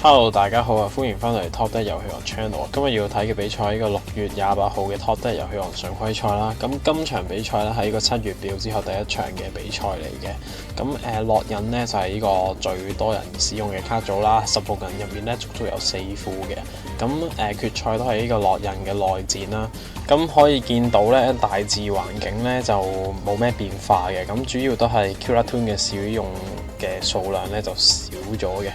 Hello，大家好啊！歡迎翻嚟 Top Deck 遊戲王 Channel。今日要睇嘅比賽係呢個6月28號嘅 Top Deck 遊戲王常規賽啦。咁今場比賽咧係呢個7月表之後第一場嘅比賽嚟嘅。咁落印呢就係呢個最多人使用嘅卡組啦，16人入面咧足足有4副嘅。咁決賽都係呢個落印嘅內戰啦。咁可以見到咧大致環境咧就冇咩變化嘅。咁主要都係 Killer Toon 嘅使用嘅數量咧就少咗嘅。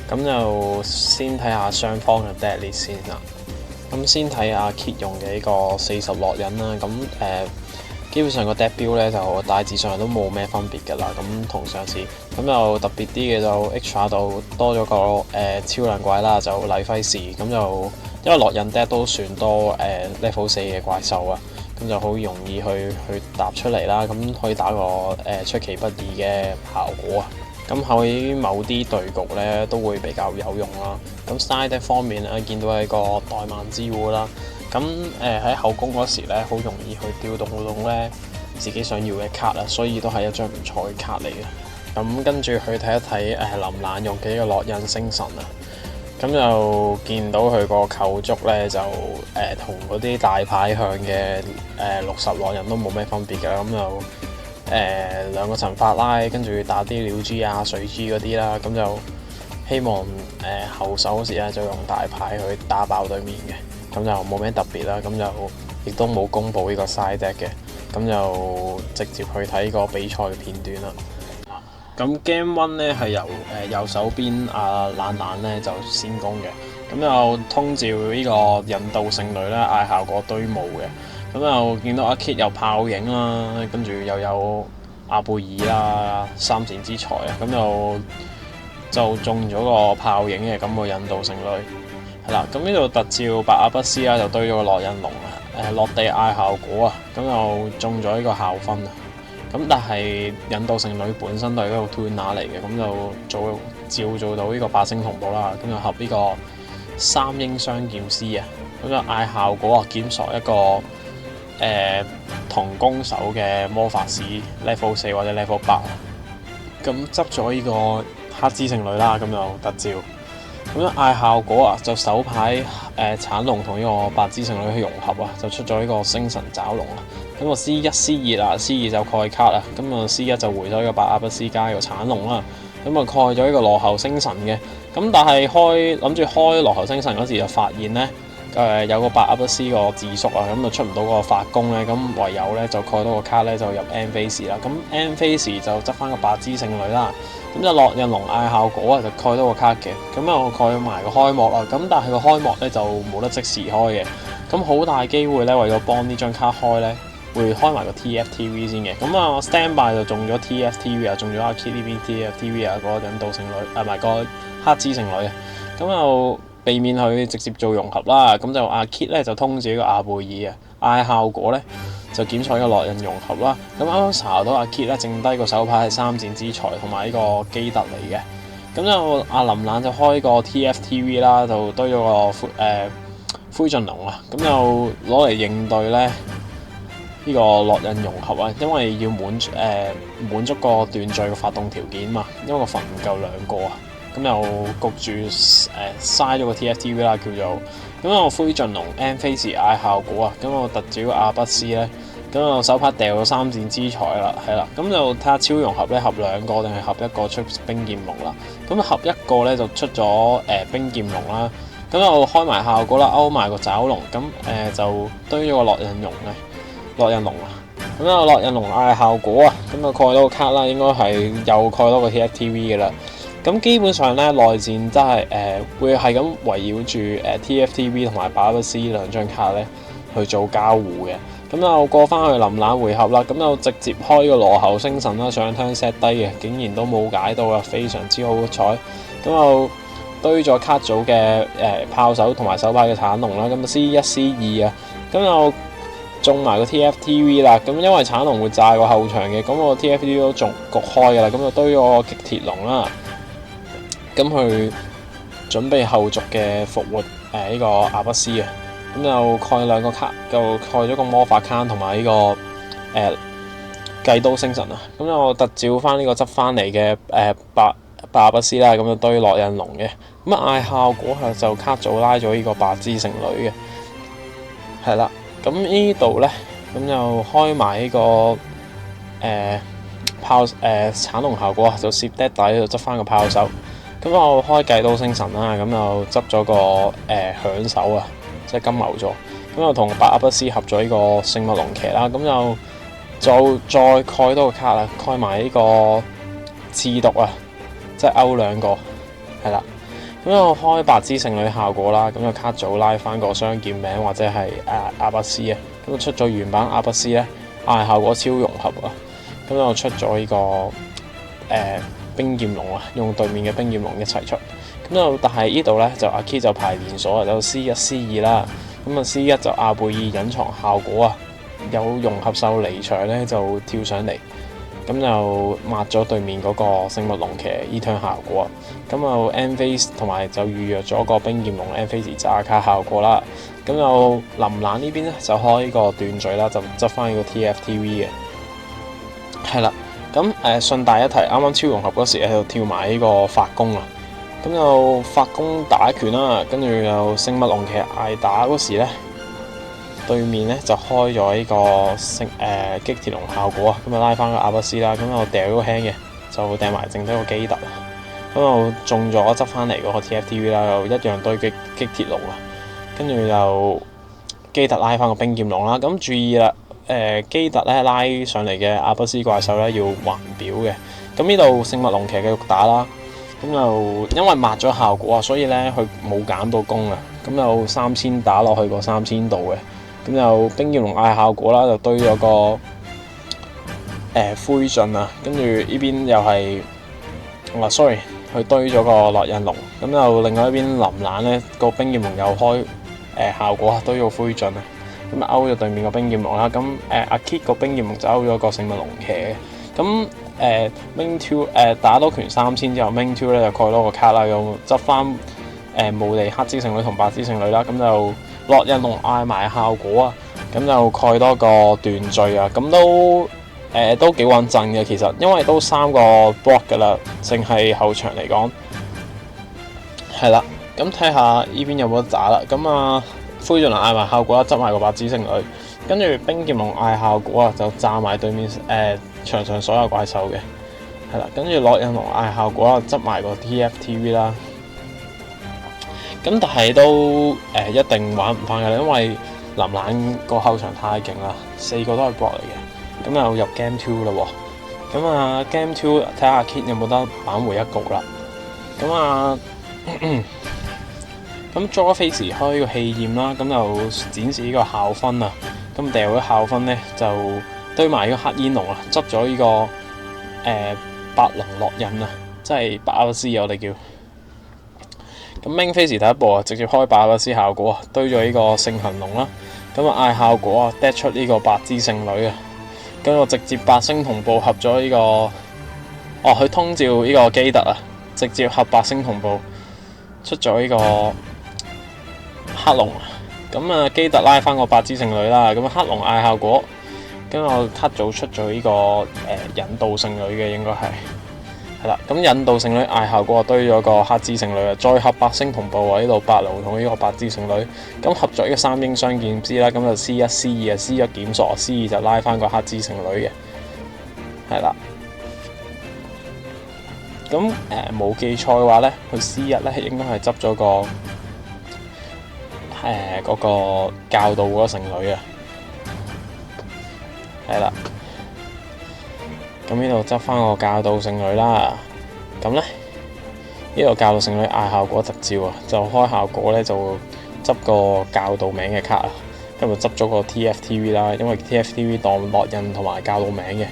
咁就先睇下雙方嘅 deck list 先啦。咁先睇阿 Kit 用嘅呢個40落印啦。咁基本上個 deck build 咧就大致上都冇咩分別㗎啦。咁同上次咁就特別啲嘅就 extra 度多咗個超量怪啦，就麗輝士。咁就因為落印 deck 都算多level 4嘅怪獸啊，咁就好容易去搭出嚟啦。咁可以打個出其不意嘅效果啊。咁喺某啲對局咧都會比較有用啦。咁 side deck 方面咧，見到係個怠慢之戶啦。咁喺後宮嗰時咧，好容易去調動到咧自己想要嘅卡啦，所以都係一張唔錯嘅卡嚟嘅。咁跟住去睇一睇林蘭用嘅呢個落印星神啊。咁就見到佢個構築咧就同嗰啲大牌向嘅60落印都冇咩分別嘅。咁就兩個神法拉，跟住打啲鳥 G 啊、水 G 嗰啲啦，咁就希望後手嗰時咧就用大牌去打爆對面嘅，咁就冇咩特別啦，咁就亦都冇公佈呢個 side deck 嘅，咁就直接去睇個比賽嘅片段啦。咁 Game 1咧係由右手邊阿懶懶咧就先攻嘅，咁就通照呢個引導勝女咧嗌效果堆霧嘅。咁又見到阿 Kit 有炮影啦，跟住又有阿貝爾啦、三閃之才啊，咁就中咗個炮影嘅咁個引導勝女係啦。咁呢度特照白阿不斯啦，就堆咗個落印龍啊，落地嗌效果啊，咁又中咗呢個校分啊。咁但係引導勝女本身都係一個 tuner 嚟嘅，咁就做到呢個8星同步啦，咁就合呢個三英雙劍師啊，咁就嗌效果啊，檢索一個同攻手嘅魔法師 level 4或者 level 8，咁執咗呢個黑之勝女啦，咁就特照，咁樣嗌效果啊，就手牌橙龍同呢個白之勝女去融合啊，就出咗呢個星神爪龍啊，咁個 C1 C2 啊 C2 就蓋卡啦，咁啊 C1 就回咗呢個白阿不斯加個橙龍啦，咁啊蓋咗呢個羅喉星神嘅，咁但係諗住開羅喉星神嗰時就發現咧。有個白阿不斯個自縮啊，咁就出唔到嗰個發功咧，咁唯有咧就蓋多個卡咧就入 End Phase 啦，咁 End Phase 就執翻個白之勝女啦，咁就落印龍嗌效果啊，就蓋多個卡嘅，咁啊我蓋埋個開幕啦，咁但係個開幕咧就冇得即時開嘅，咁好大機會咧為咗幫呢張卡開咧，會開埋個 TFTV 先嘅，咁啊 Standby 就中咗 TFTV 啊，中咗阿 Kit 呢邊 TFTV 啊，嗰個引導勝女，唔係個黑之勝女啊，咁就避免佢直接做融合啦，咁就阿 Kit 咧就通住呢個阿貝爾啊，嗌效果咧就檢採個落印融合啦。咁啱啱查到阿 Kit 咧剩低個手牌係三戰之才同埋呢個基特嚟嘅，咁就阿林蘭就開個 TFTV 啦，就堆咗個灰燼龍啊，咁就攞嚟應對咧呢個落印融合啊，因為要滿足個斷序嘅發動條件嘛，因為個份唔夠2個啊。咁又焗住嘥咗個 TFTV 啦，叫做咁我灰燼龍 End Phase 嗌效果啊，咁我特照阿不斯咧，咁我手牌掉咗三戰之才啦，係啦，咁就睇下超融合咧合2個定係合1個出冰劍龍啦，咁合1個咧就出咗冰劍龍啦，咁就開埋效果啦，勾埋個爪龍，咁就堆咗個落印龍啊，咁啊落印龍嗌效果啊，咁就蓋多個卡啦，應該係又蓋多個 TFTV 嘅啦。咁基本上咧，內戰真係會係咁圍繞住TFTV 同埋白阿不斯兩張卡咧去做交互嘅。咁就過翻去林蘭回合啦，咁就直接開個羅喉星神啦，上槍 set 低嘅，竟然都冇解到啊，非常之好彩。咁就堆咗卡組嘅炮手同埋手牌嘅橙龍啦，咁 C1 C2 啊，咁就中埋個 TFTV 啦。咁因為橙龍會炸個後場嘅，咁個 TFTV 都仲焗開嘅啦，咁就堆咗個擊鐵龍啦。咁去準備後續嘅復活呢個阿不斯啊，咁就蓋2個卡，就蓋咗個魔法卡同埋呢個計刀星神啊，咁就特照翻呢個執翻嚟嘅巴不斯啦，咁就堆落印龍嘅。咁啊嗌效果就卡祖拉咗呢個白之聖女嘅，係啦。咁呢度咧，咁就開埋呢個橙龍效果就攝 dead 底度執翻個炮手。咁我開計刀星神啦，咁就執咗個響手啊，即係金牛座。咁就同巴不斯合咗呢個聖物龍騎啦，咁就再蓋多個卡啦，蓋埋呢個刺毒啊，即係勾兩個，係啦。咁我開白之聖女效果啦，咁就卡組拉翻個雙劍名或者係阿不斯啊，咁出咗原版阿不斯咧，嗌效果超融合啊，咁就出咗呢個冰劍龍啊，用對面嘅冰劍龍一齊出。咁但係呢度咧就阿 Key 就排連鎖啊，就 C1、C2 啦。咁啊 C1 就阿貝爾隱藏效果啊，有融合獸離場咧就跳上嚟，咁就抹咗對面嗰個聖物龍騎 E-turn 效果啊。咁就 End-Phase 同埋就預約咗個冰劍龍 End-Phase 炸卡效果啦。咁就林蘭呢邊咧就開呢個斷罪啦，就執翻呢個 TFTV 嘅，係啦。咁順帶一提，啱啱超融合嗰時喺度跳埋呢個發功啊，咁就發功打拳啦，跟住又聖物龍騎嗌打嗰時咧，對面咧就開咗呢個擊鐵龍效果啊，咁就拉翻個阿不斯啦，咁就掉咗個輕嘅，就掟埋剩低個基特，咁就中咗執翻嚟嗰個 TFTV 啦，又一樣對擊鐵龍啊，跟住又基特拉翻個冰劍龍啦，咁注意啦。基特咧拉上嚟嘅阿不斯怪獸咧要還表嘅，咁呢度聖物龍騎繼續打啦，咁就因為抹咗效果啊，所以咧佢冇減到攻啊，咁就3000打落去個3000度嘅，咁就冰劍龍嗌效果啦，就堆咗個灰燼啊，跟住呢邊又係sorry，佢堆咗個落印龍，咁就另外一邊林蘭咧個冰劍龍又開效果堆咗灰燼啊。咁啊勾咗對面個冰劍龍啦，咁阿 Kit 個冰劍龍就勾咗個聖物龍騎嘅，咁Main 2打多拳3000之後 Main 2咧就蓋多個卡啦，咁執翻無地黑之聖女同白之聖女啦，咁就落印龍嗌埋效果啊，咁就蓋多個斷罪啊，咁都幾穩陣嘅其實，因為都3個 block 噶啦，淨係後場嚟講，係啦，咁睇下呢邊有冇得打啦，咁啊。灰燼龍嗌埋效果啦，執埋個白之聖女，跟住冰劍龍嗌效果啊，就炸埋對面場上所有怪獸嘅，係啦，跟住落印龍嗌效果啦，執埋個 TFTV 啦，咁但係都一定玩唔翻嘅，因為林蘭個後場太勁啦，4個都係 block 嚟嘅，咁又入 Game 2 啦喎，咁啊 Game 2睇下 Kit 有冇得扳回一局啦，咁啊。咁 Jawface 開個氣焰啦，咁就展示呢個校勳啊，咁掉咗校勳咧就堆埋呢個黑煙龍啊，執咗呢個白龍落印啊，即係巴不斯我哋叫。咁 Main Phase 第一步啊，直接開巴不斯效果啊，堆咗呢個聖行龍啦，咁啊嗌效果啊 ，dead 出呢個白之聖女啊，跟住直接白星同步合咗呢個，佢通照呢個基特啊，直接合白星同步出咗呢個。黑龍咁啊，基特拉翻個白之聖女啦，咁黑龍嗌效果，跟住我 cut 組出咗呢個引導聖女嘅應該係啦，咁引導聖女嗌效果堆咗個黑之聖女啊，再合白星同步啊，呢度白龍同呢個白之聖女，咁合作呢個3英雙劍師啦，咁就 C1、C2 啊，C1 檢索 ，C2 就拉翻個黑之聖女嘅，係啦，咁冇記錯嘅話咧，佢 C1 咧應該係執咗個。嗰個教導嗰個聖女啊，係啦，咁呢度執翻個教導聖女啦，咁咧呢度教導聖女嗌效果特照啊，就開效果咧就執個教導名嘅卡啊，跟住執咗個 TFTV 啦，因為 TFTV 當落印同埋教導名嘅，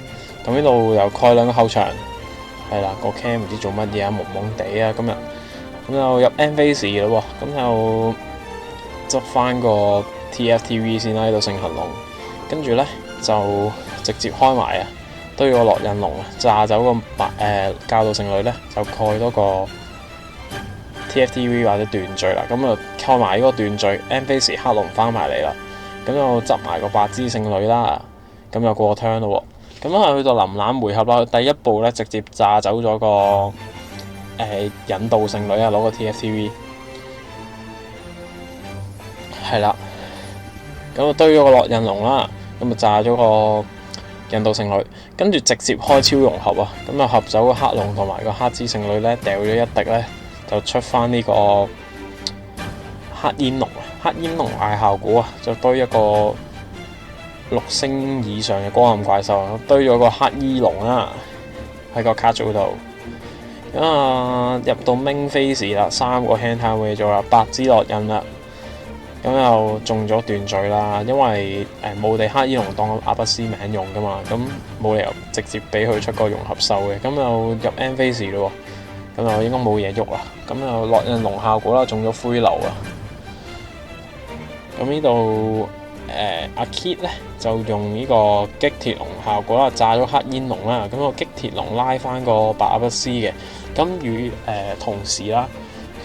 咁呢度又蓋兩個後場，係啦，個 cam 唔知做乜嘢啊，懵懵地啊，今日咁就入 End-Phase 咯喎，咁就。執翻個 TFTV 先啦，呢度聖行龍，跟住咧就直接開埋啊，堆個落印龍啊，炸走個教導聖女咧，就蓋多個 TFTV 或者斷罪啦，咁啊蓋埋呢個斷罪 End-Phase 黑龍翻埋嚟啦，咁就執埋個白之聖女啦，咁就過 turn 咯喎，咁啊去到林蘭回合啦，第一步咧直接炸走咗個引導勝女啊，攞個 TFTV 係啦。咁啊堆咗個烙印龍啦，咁啊炸咗個引導勝女，跟住直接開超融合啊！咁啊合走個黑龍同埋個黑之勝女咧，掉咗一滴咧，就出翻呢個黑煙龍。黑煙龍嗌效果啊，就堆一個6星以上嘅光暗怪獸，堆咗個黑衣龍啦喺個卡組度。咁啊入到 main phase 啦，3個 hand time 位咗啦，8支烙印啦。咁又中咗斷嘴啦，因為冇地黑衣龍當阿不斯名用噶嘛，咁冇理由直接俾佢出個融合獸嘅，咁又入 end phase 咯，咁又應該冇嘢喐啦，咁又烙印龍效果啦，中咗灰流啊，咁呢度阿 Kit 咧就用呢個擊鐵龍效果啦，炸咗黑煙龍啦，咁個擊鐵龍拉翻個白阿不斯嘅，咁與同時啦。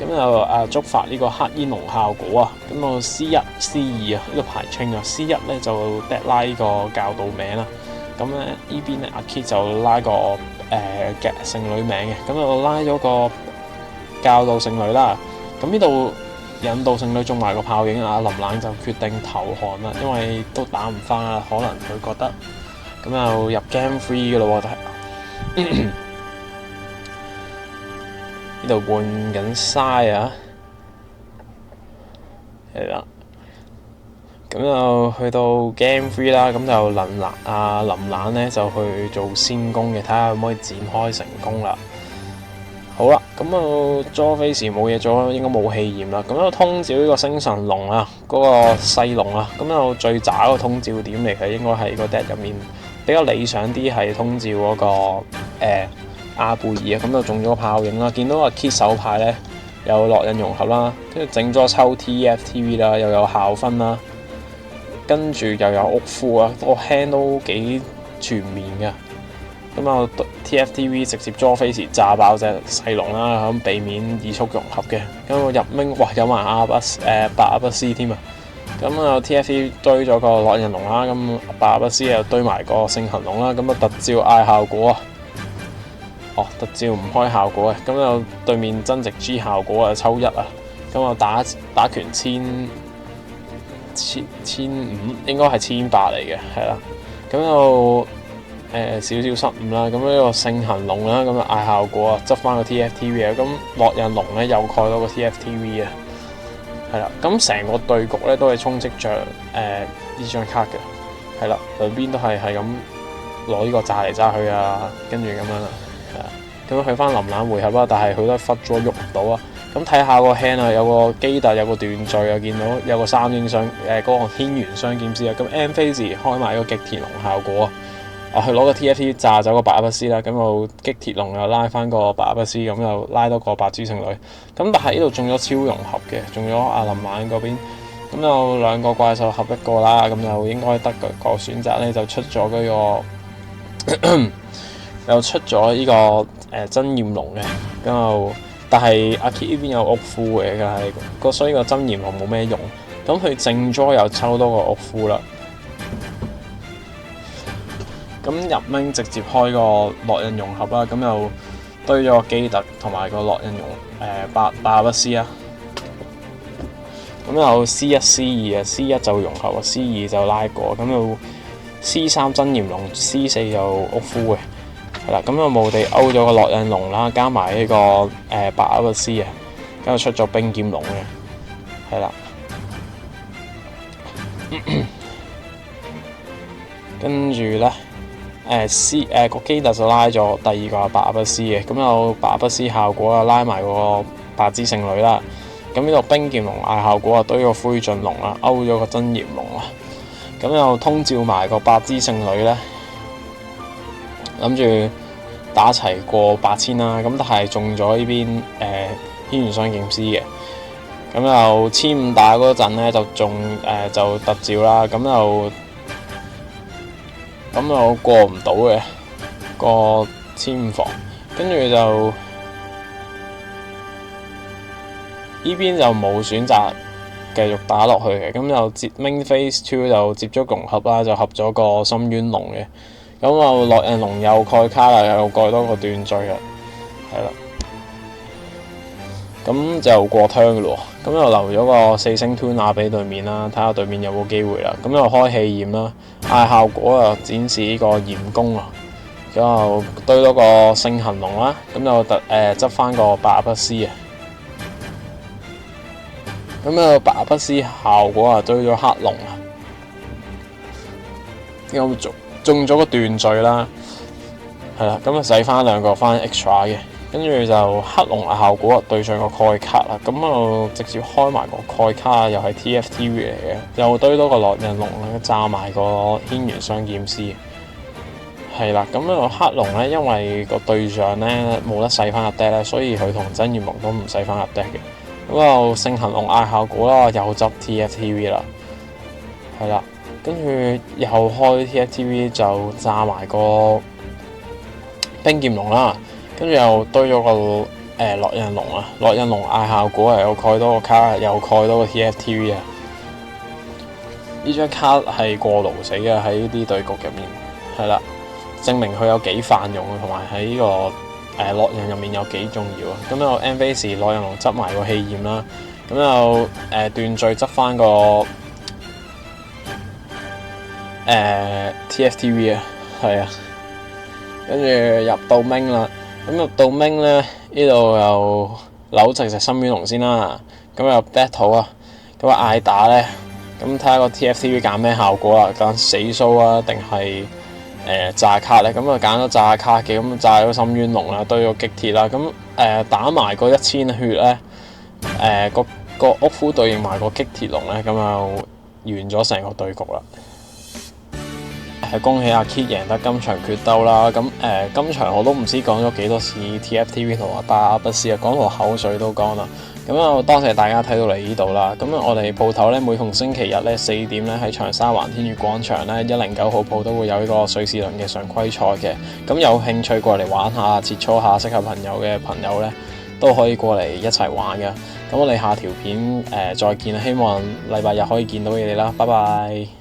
咁就觸發呢個黑煙龍效果啊！咁個 C1、C2 啊呢個排清啊 ，C1 咧就 dead 拉呢個教導名啦。咁咧呢邊咧阿 Kit 就拉個嘅聖女名嘅，咁就拉咗個教導聖女啦。咁呢度引導聖女中埋個炮影，阿林冷就決定投降啦，因為都打唔翻啦，可能佢覺得咁又入 Game 3嘅咯喎，但係。呢度換緊嘥啊，係啦，咁就去到 Game 3啦，咁就林冷咧就去做先攻嘅，睇下可唔可以展開成功啦。好啦，咁啊 draw phase 冇嘢做，應該冇氣焰啦。咁就通照呢個星神龍啊，嗰個細龍啊，咁就最渣嗰個通照點嚟嘅，應該係個 deck 入面比較理想啲係通照嗰個阿貝爾啊，咁就中咗個炮影啦。見到阿 Kit 手牌咧有烙印融合啦，跟住整咗抽 TFTV 啦，又有校分啦，跟住又有屋夫啊，個 hand 都幾全面嘅。咁啊 TFTV 直接 draw face 炸爆隻細龍啦，咁避免二速融合嘅。咁我入兵哇有埋白阿不斯添啊！咁啊 TFTV 堆咗個烙印龍啦，咁白阿不斯又堆埋個聖行龍啦，咁啊特照嗌效果啊！特照唔開效果嘅，咁就對面增值 G 效果啊，抽1啊，咁我打拳1500應該係1800嚟嘅，係啦，咁就少少失誤啦，咁呢個聖行龍啦，咁就嗌效果啊，執翻個 TFTV 啊，咁烙印龍咧又蓋到個 TFTV 啊，係啦，咁成個對局咧都係充斥着呢張卡嘅，係啦，兩邊都係咁攞呢個炸嚟炸去啊，跟住咁樣啦。咁去翻林冷回合啦，但係佢都忽咗喐唔到啊！咁睇下個 hand 啊，有個基特，有個斷罪啊，見到有個3英雙嗰個天元雙劍師啊！咁 end phase 開埋個擊鐵龍效果啊！去攞個 TFT 炸走個白阿不斯啦，咁就擊鐵龍又拉翻個白阿不斯，咁又拉多個白之聖女。咁但係呢度中咗超融合嘅，中咗阿林冷嗰邊，咁就2個怪獸合1個啦，咁就應該得個選擇咧，就出咗嗰個又出咗呢個真焰龍嘅，咁就但係阿 Kit 呢邊有屋夫嘅，所以個真焰龍冇咩用。咁佢正 draw 又抽多個屋夫啦。咁入名直接開個烙印融合啦，咁又堆咗個基特同埋個烙印白阿不斯啊。咁有 C1、C2 啊 ，C1 就融合，C2 就拉過，咁又 C3 真焰龍 ，C4 就屋夫嘅。係啦，咁就無地勾咗個烙印龍啦，加埋呢個白阿不斯啊，跟住出咗冰劍龍嘅，係啦，跟住咧個基特就拉咗第2個白阿不斯嘅，咁有白阿不斯效果啊，拉埋個白之聖女啦，咁呢度冰劍龍嗌效果啊，堆個灰燼龍啦，勾咗個真炎龍啊，咁又通照埋個白之聖女咧。諗住打齊過8000啦，咁但係中咗呢邊天元雙劍師嘅，咁又1500打嗰陣咧就中就特照啦，咁又過唔到嘅個1500防，跟住就呢邊就冇選擇繼續打落去嘅，咁就接 main phase 2就接咗融合啦，就合咗個深淵龍嘅。咁啊，烙印龍又蓋卡啦，又蓋多個斷罪啦，係啦。咁就過湯嘅咯。咁又留咗個4星 tuner 俾對面啦，睇下對面有冇機會啦。咁又開氣焰啦，嗌效果又展示呢個焰弓啊。咁又堆多個聖行龍啦，咁又執翻個白不思啊。咁又白不思效果啊，堆咗黑龍啊。咁中咗個斷罪啦，係啦，咁啊使翻2個翻 extra 嘅。跟住就黑龍嘅效果對上個蓋卡啦，咁就直接開埋個蓋卡，又係 TFTV 嚟嘅，又堆多個落刃龍啦，炸埋個軒轅雙劍師，係啦。咁呢個黑龍咧，因為個對象咧冇得使翻入 deck 咧，所以佢同真元龍都唔使翻入 deck 嘅。咁就聖行龍嗌效果啦，又執 TFTV 啦，係啦。跟住又開 TFTV 就炸埋個冰劍龍啦。跟住又堆咗個落刃龍啊，落刃龍嗌效果又蓋多個卡，又蓋多個 TFTV 啊！呢張卡係過勞死嘅喺呢啲對局入面，係啦，證明佢有幾泛用啊，同埋喺呢個落刃入面有幾重要啊！咁又 Enphase 落刃龍執埋個氣焰啦，咁又斷罪執翻個TFTV 啊，係啊，跟住入到明啦。咁入到明咧，呢度又扭直隻深淵龍先啦。咁又 battle 啊，咁啊嗌打咧，咁睇下個 TFTV 揀咩效果啦，揀死蘇啊，定係炸卡咧？咁啊揀咗炸卡嘅，咁炸咗深淵龍啦，堆咗擊鐵啦。咁打埋個1000血咧，個屋夫對應埋個擊鐵龍咧，咁就完咗成個對局啦。恭喜阿 Kit 贏得今場決鬥啦！咁今場我都唔知講咗幾多次 TFTV 同埋白不思啊，講到口水都乾啦。咁啊，多謝大家睇到嚟呢度啦。咁我哋鋪頭咧，每逢星期日咧4點咧喺長沙灣天悦廣場咧109號鋪都會有呢個瑞士輪嘅常規賽嘅。咁有興趣過嚟玩下、切磋下，適合朋友嘅朋友咧都可以過嚟一齊玩㗎。咁我哋下條片再見啦，希望禮拜日可以見到你哋啦，拜拜。